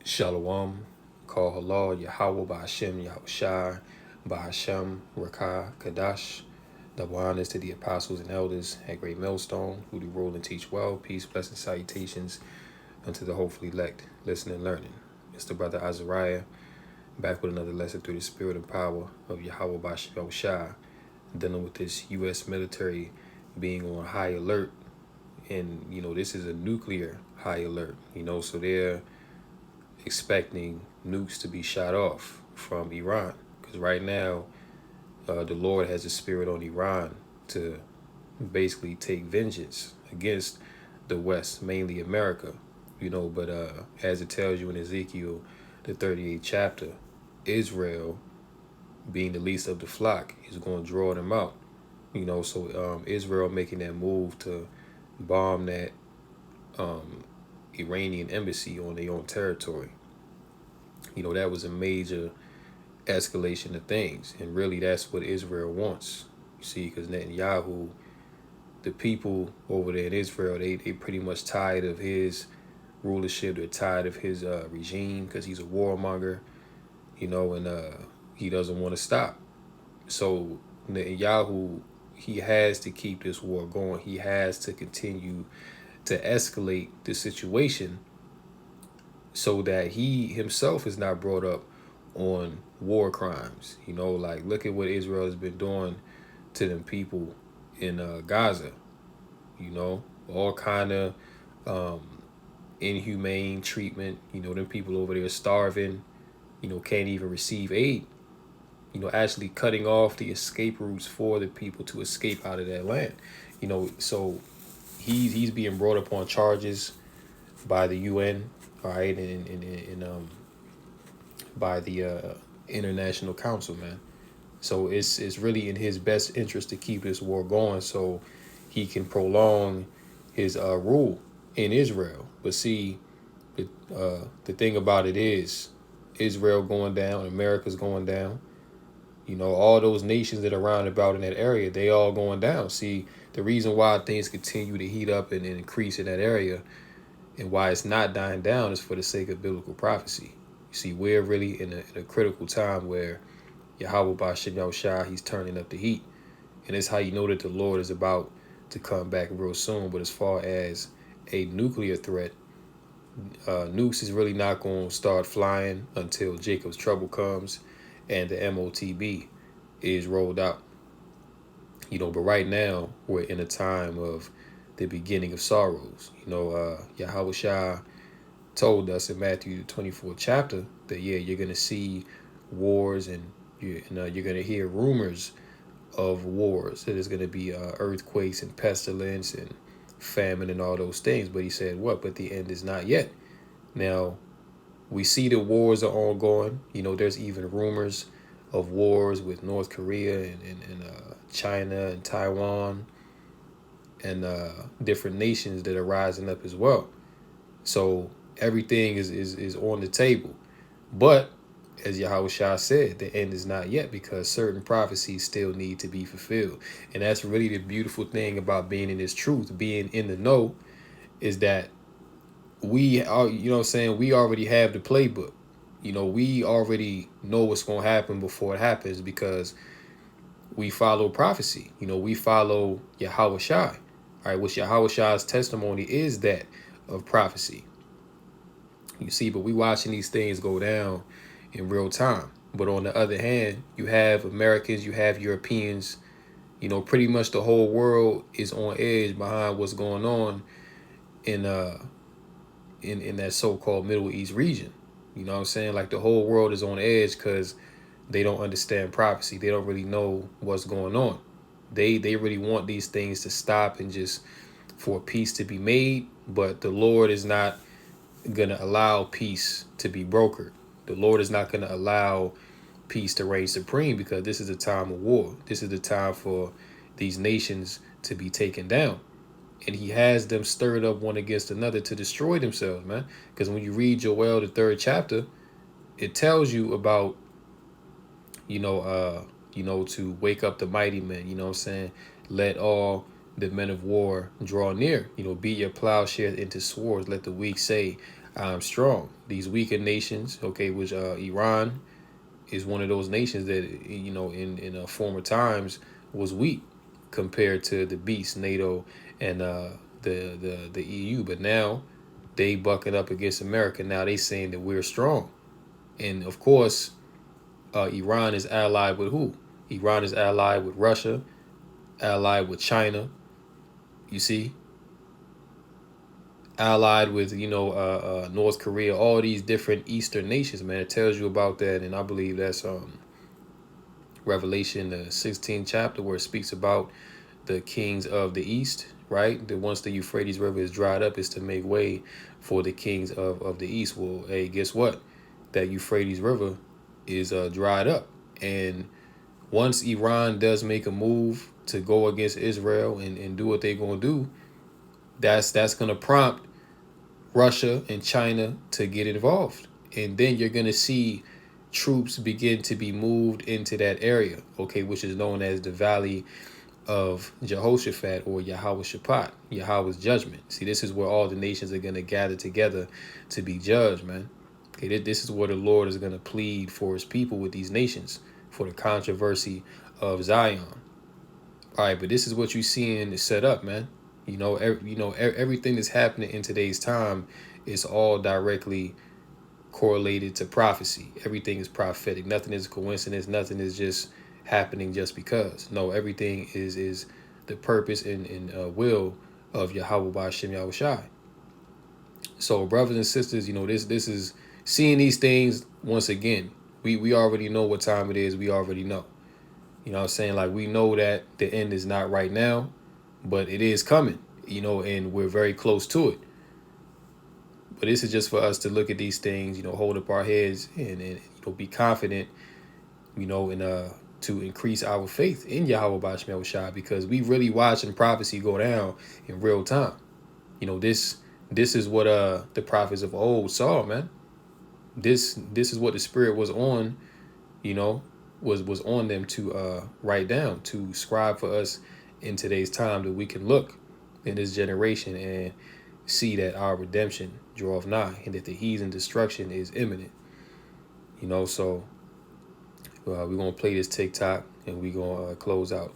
Shalom, call halal, Yahweh, Ba'ashem, Yahushai, Ba'ashem, Rakah, Kadash. Double honors to the apostles and elders at Great Millstone, who do rule and teach well. Peace, blessings, salutations unto the hopefully elect, listening and learning. It's the brother Azariah, back with another lesson through the spirit and power of Yahweh Ba'ashem Yahushai, dealing with this U.S. military being on high alert. And, this is a nuclear high alert, so they're expecting nukes to be shot off from Iran. Because right now, the Lord has a spirit on Iran to basically take vengeance against the West, mainly America. But as it tells you in Ezekiel, the 38th chapter, Israel, being the least of the flock, is going to draw them out. So Israel making that move to bomb that Iranian embassy on their own territory. That was a major escalation of things. And really, that's what Israel wants. You see, because Netanyahu, the people over there in Israel, they pretty much tired of his rulership. They're tired of his regime because he's a warmonger, and he doesn't want to stop. So Netanyahu, he has to keep this war going. He has to continue to escalate the situation so that he himself is not brought up on war crimes. Like, look at what Israel has been doing to them people in Gaza. All kind of inhumane treatment. Them people over there starving, can't even receive aid. Actually cutting off the escape routes for the people to escape out of that land. So he's being brought up on charges by the UN, all right, and by the International Council, man. So it's really in his best interest to keep this war going so he can prolong his rule in Israel. But see, the thing about it is, Israel going down, America's going down. All those nations that are around about in that area, they all going down. See, the reason why things continue to heat up and increase in that area and why it's not dying down is for the sake of biblical prophecy. You see, we're really in a critical time where Yahweh Ba'ashem Yahushua, he's turning up the heat. And it's how you know that the Lord is about to come back real soon. But as far as a nuclear threat, nukes is really not going to start flying until Jacob's trouble comes and the MOTB is rolled out. But right now we're in a time of the beginning of sorrows. Yahweh Shah told us in Matthew the 24th chapter that, you're going to see wars and you're going to hear rumors of wars. That there's going to be earthquakes and pestilence and famine and all those things. But he said, what? But the end is not yet. Now, we see the wars are ongoing. There's even rumors of wars with North Korea and China and Taiwan and different nations that are rising up as well. So everything is on the table. But as Yahweh Shah said, the end is not yet because certain prophecies still need to be fulfilled. And that's really the beautiful thing about being in this truth, being in the know, is that we are, we already have the playbook. We already know what's going to happen before it happens because we follow prophecy. We follow Yahweh Shai. All right, which Yahweh Shai's testimony is that of prophecy. You see, but we watching these things go down in real time. But on the other hand, you have Americans, you have Europeans, pretty much the whole world is on edge behind what's going on in that so-called Middle East region. You know what I'm saying? Like, the whole world is on edge because they don't understand prophecy. They don't really know what's going on. They really want these things to stop and just for peace to be made. But the Lord is not going to allow peace to be brokered. The Lord is not going to allow peace to reign supreme because this is a time of war. This is the time for these nations to be taken down. And he has them stirred up one against another to destroy themselves, man. Because when you read Joel, the 3rd chapter, it tells you about, to wake up the mighty men, you know what I'm saying? Let all the men of war draw near, beat your plowshares into swords. Let the weak say, I'm strong. These weaker nations, okay, which Iran is one of those nations that, in former times was weak compared to the beast NATO and the EU. But now they bucking up against America. Now they saying that we're strong, and of course, Iran is allied with who? Iran is allied with Russia, allied with China. You see, allied with North Korea, all these different Eastern nations. Man, it tells you about that, and I believe that's Revelation, the 16th chapter, where it speaks about the kings of the East. Right, that once the Euphrates River is dried up, is to make way for the kings of the East. Well, hey, guess what? That Euphrates River is dried up, and once Iran does make a move to go against Israel and do what they're gonna do, that's gonna prompt Russia and China to get involved. And then you're going to see troops begin to be moved into that area, okay, which is known as the Valley of Jehoshaphat or Yahweh Shaphat, Yahweh's judgment. See, this is where all the nations are going to gather together to be judged, man. Okay, this is where the Lord is going to plead for his people with these nations for the controversy of Zion. All right, but this is what you're seeing set up, man. Everything that's happening in today's time is all directly correlated to prophecy. Everything is prophetic. Nothing is coincidence. Nothing is just happening just because. No, everything is the purpose and will of Yahweh Ba'ashem Yahweh Shai. So, brothers and sisters, this is seeing these things once again. We already know what time it is. We already know. You know what I'm saying? Like, we know that the end is not right now, but it is coming, and we're very close to it. But this is just for us to look at these things, hold up our heads and be confident, and to increase our faith in Yahweh Ba'ashem Shai, because we really watching prophecy go down in real time. This is what the prophets of old saw, man. This is what the Spirit was on, was on them to write down, to scribe for us in today's time, that we can look in this generation and see that our redemption draweth nigh, and that the heathen destruction is imminent. So we're going to play this TikTok, and we're going to close out.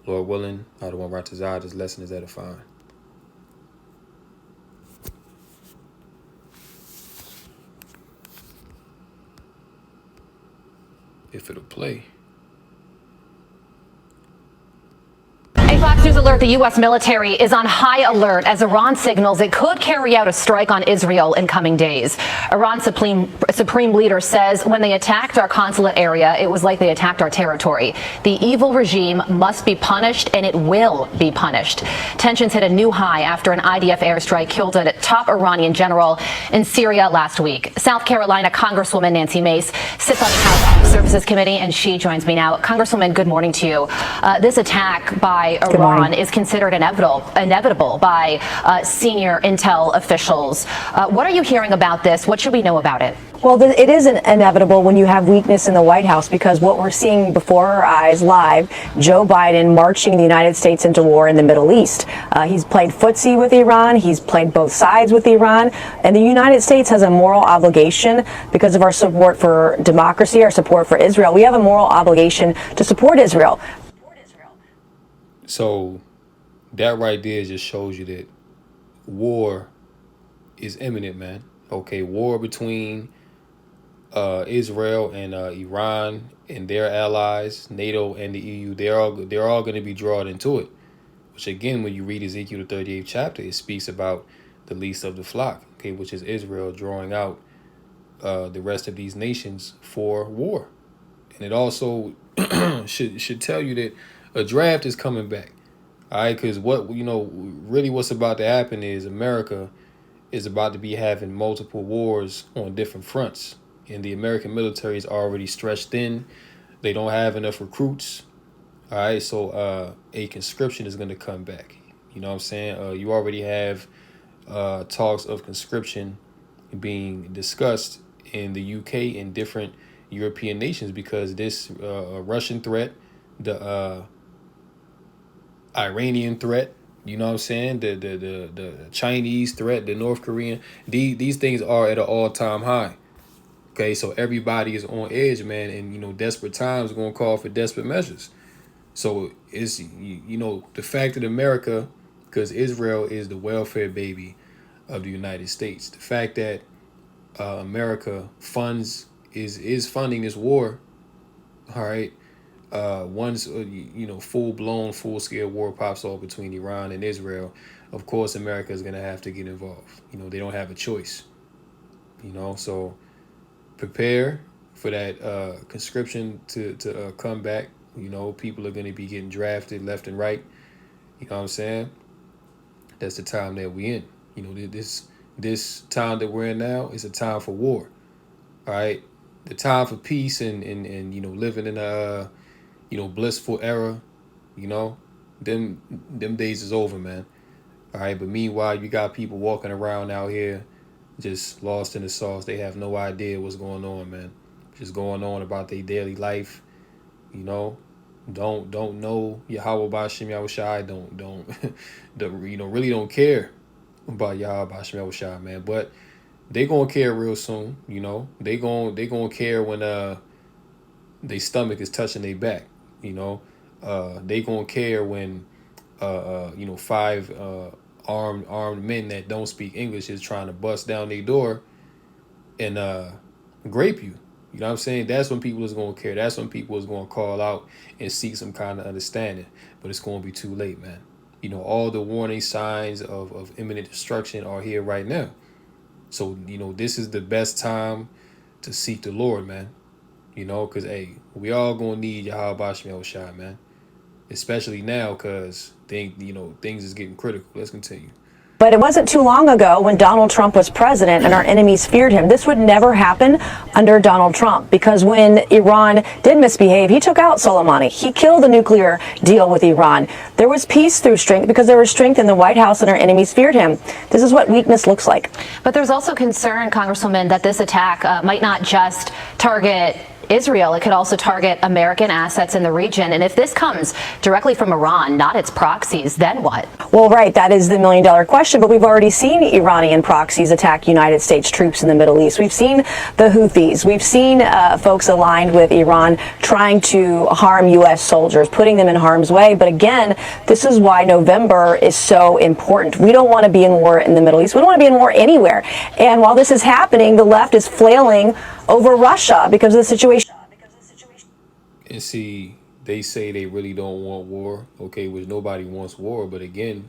Lord willing, I don't want Ratazah, this lesson is edifying. If it'll play. Fox News alert: the U.S. military is on high alert as Iran signals it could carry out a strike on Israel in coming days. Iran's supreme leader says when they attacked our consulate area, it was like they attacked our territory. The evil regime must be punished, and it will be punished. Tensions hit a new high after an IDF airstrike killed a top Iranian general in Syria last week. South Carolina Congresswoman Nancy Mace sits on the House Armed Services Committee, and she joins me now. Congresswoman, good morning to you. This attack by Iran is considered inevitable by senior intel officials. What are you hearing about this? What should we know about it? Well, it is inevitable when you have weakness in the White House, because what we're seeing before our eyes live, Joe Biden marching the United States into war in the Middle East. He's played footsie with Iran. He's played both sides with Iran. And the United States has a moral obligation, because of our support for democracy, our support for Israel. We have a moral obligation to support Israel. So that right there just shows you that war is imminent, man. Okay, war between Israel and Iran and their allies, NATO and the EU, they're all going to be drawn into it. Which again, when you read Ezekiel the 38th chapter, it speaks about the least of the flock, okay, which is Israel drawing out the rest of these nations for war. And it also should tell you that a draft is coming back. All right, because really what's about to happen is America is about to be having multiple wars on different fronts. And the American military is already stretched thin. They don't have enough recruits. All right, so a conscription is going to come back. You know what I'm saying? You already have talks of conscription being discussed in the UK and different European nations, because this Russian threat, the Iranian threat, You know what I'm saying? The Chinese threat, the North Korean, these things are at an all-time high. Okay, so everybody is on edge, man, and desperate times are gonna call for desperate measures. So it's the fact that America, because Israel is the welfare baby of the United States, the fact that America is funding this war, all right. Once full blown, full scale war pops off between Iran and Israel, of course America is gonna have to get involved. They don't have a choice. So prepare for that conscription to come back. People are gonna be getting drafted left and right. You know what I'm saying? That's the time that we in. This time that we're in now is a time for war. All right, the time for peace and living in a blissful era. Them days is over, man. All right, but meanwhile, you got people walking around out here just lost in the sauce. They have no idea what's going on, man. Just going on about their daily life. Don't know Yahweh Bashim Yahushai. Really don't care about Yahweh Bashim Yahushai, man. But they gonna care real soon. They gonna care when their stomach is touching their back. They gonna care when five armed men that don't speak English is trying to bust down their door and grape you. You know what I'm saying? That's when people is gonna care. That's when people is gonna call out and seek some kind of understanding. But it's gonna be too late, man. All the warning signs of imminent destruction are here right now. So, this is the best time to seek the Lord, man. Because, hey, we all going to need Yahweh Bashim Yahushai, man. Especially now because, things is getting critical. Let's continue. But it wasn't too long ago when Donald Trump was president and our enemies feared him. This would never happen under Donald Trump because when Iran did misbehave, he took out Soleimani. He killed the nuclear deal with Iran. There was peace through strength because there was strength in the White House and our enemies feared him. This is what weakness looks like. But there's also concern, Congresswoman, that this attack might not just target Israel, it could also target American assets in the region. And if this comes directly from Iran, not its proxies, then what? Well, right, that is the million-dollar question, but we've already seen Iranian proxies attack United States troops in the Middle East. We've seen the Houthis. We've seen folks aligned with Iran trying to harm U.S. soldiers, putting them in harm's way. But again, this is why November is so important. We don't want to be in war in the Middle East. We don't want to be in war anywhere. And while this is happening, the left is flailing over Russia because of the situation. And see, they say they really don't want war, okay, which nobody wants war. But again,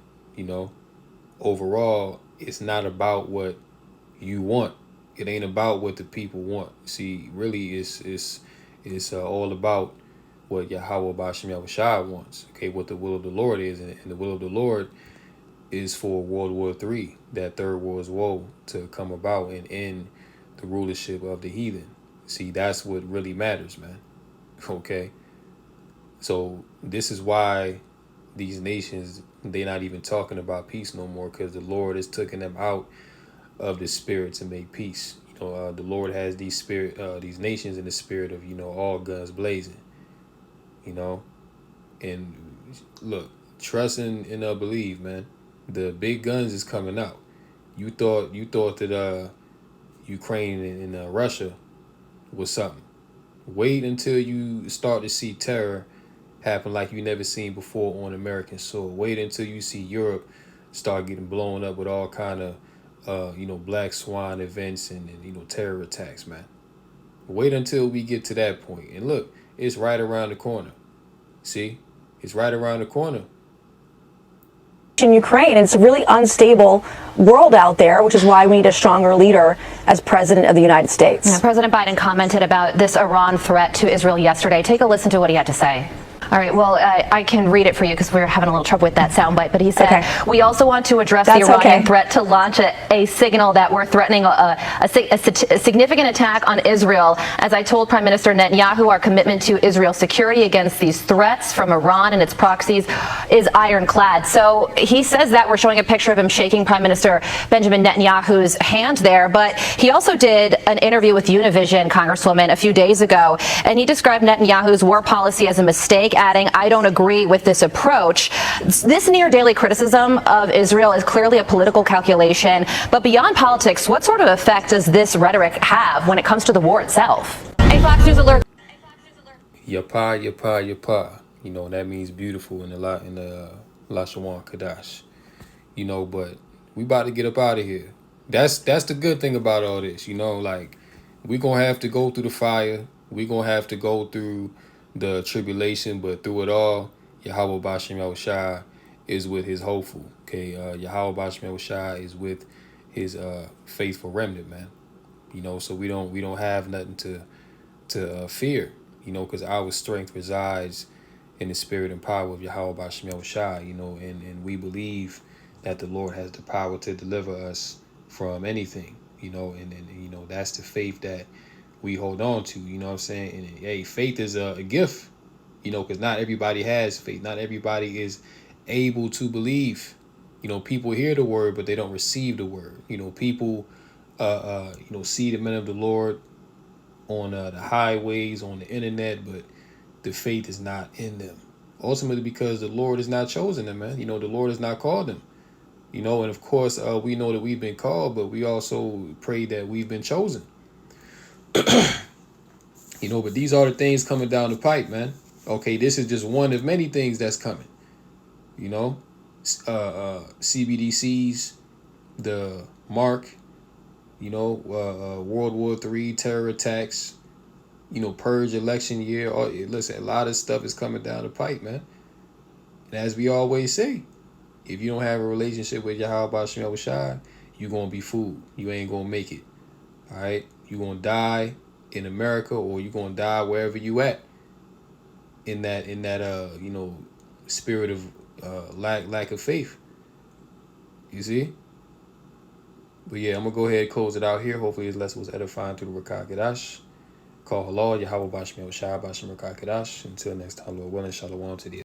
overall, it's not about what you want. It ain't about what the people want. See, really, it's all about what Yahweh Bashim Yahushai wants, okay, what the will of the Lord is. And the will of the Lord is for World War III, that third world's woe, to come about and end the rulership of the heathen. See, that's what really matters, man. Okay, so this is why these nations, they're not even talking about peace no more, because the Lord is taking them out of the spirit to make peace. The Lord has these nations in the spirit of all guns blazing. And look, trust and believe, man. The big guns is coming out. You thought that Ukraine and Russia was something. Wait until you start to see terror happen like you never seen before on American soil. Wait until you see Europe start getting blown up with all kind of black swan events and terror attacks, man. Wait until we get to that point. And look, it's right around the corner. See? It's right around the corner. In Ukraine, it's a really unstable world out there, which is why we need a stronger leader as president of the United States. Yeah, President Biden commented about this Iran threat to Israel yesterday. Take a listen to what he had to say. All right, well, I can read it for you because we're having a little trouble with that soundbite. But he said, okay, we also want to address the Iranian threat to launch a signal that we're threatening a significant attack on Israel. As I told Prime Minister Netanyahu, our commitment to Israel's security against these threats from Iran and its proxies is ironclad. So he says that. We're showing a picture of him shaking Prime Minister Benjamin Netanyahu's hand there. But he also did an interview with Univision, Congresswoman, a few days ago. And he described Netanyahu's war policy as a mistake, adding, I don't agree with this approach. This near daily criticism of Israel is clearly a political calculation. But beyond politics, what sort of effect does this rhetoric have when it comes to the war itself? A Fox News alert. Yapa, yapa, yapa. You know, that means beautiful in the Lashawan Kadash. You know, but we about to get up out of here. That's the good thing about all this. You know, like we gonna have to go through the fire. We gonna have to go through the tribulation, but through it all, Yahweh Bashem Yahushua is with his hopeful. Okay, Yahweh Bashem Yahushua is with his faithful remnant, man. You know, so we don't have nothing to fear. You know, because our strength resides in the spirit and power of Yahweh Bashem Yahushua. You know, and we believe that the Lord has the power to deliver us from anything. You know, and you know that's the faith that we hold on to. You know what I'm saying? And hey, faith is a gift. You know, because not everybody has faith. Not everybody is able to believe. You know, people hear the word, but they don't receive the word. You know, people, you know, see the men of the Lord on the highways, on the internet, but the faith is not in them. Ultimately, because the Lord has not chosen them, man. You know, the Lord has not called them. You know, and of course, we know that we've been called, but we also pray that we've been chosen. You know, but these are the things coming down the pipe, man. Okay, this is just one of many things that's coming. You know, CBDCs, the mark, you know, World War III, terror attacks, you know, purge election year. Listen, a lot of stuff is coming down the pipe, man. And as we always say, if you don't have a relationship with Yahweh Bashem Yahushua, you're going to be fooled. You ain't going to make it. All right? You're going to die in America, or you're going to die wherever you at in that you know, spirit of lack of faith. You see? But yeah, I'm going to go ahead and close it out here. Hopefully this lesson was edifying to the Rakah Kadash. Call halal, Yahweh Bashem Yahushua, Bashem Rakah Kadash. Until next time, Lord willing, shalom to the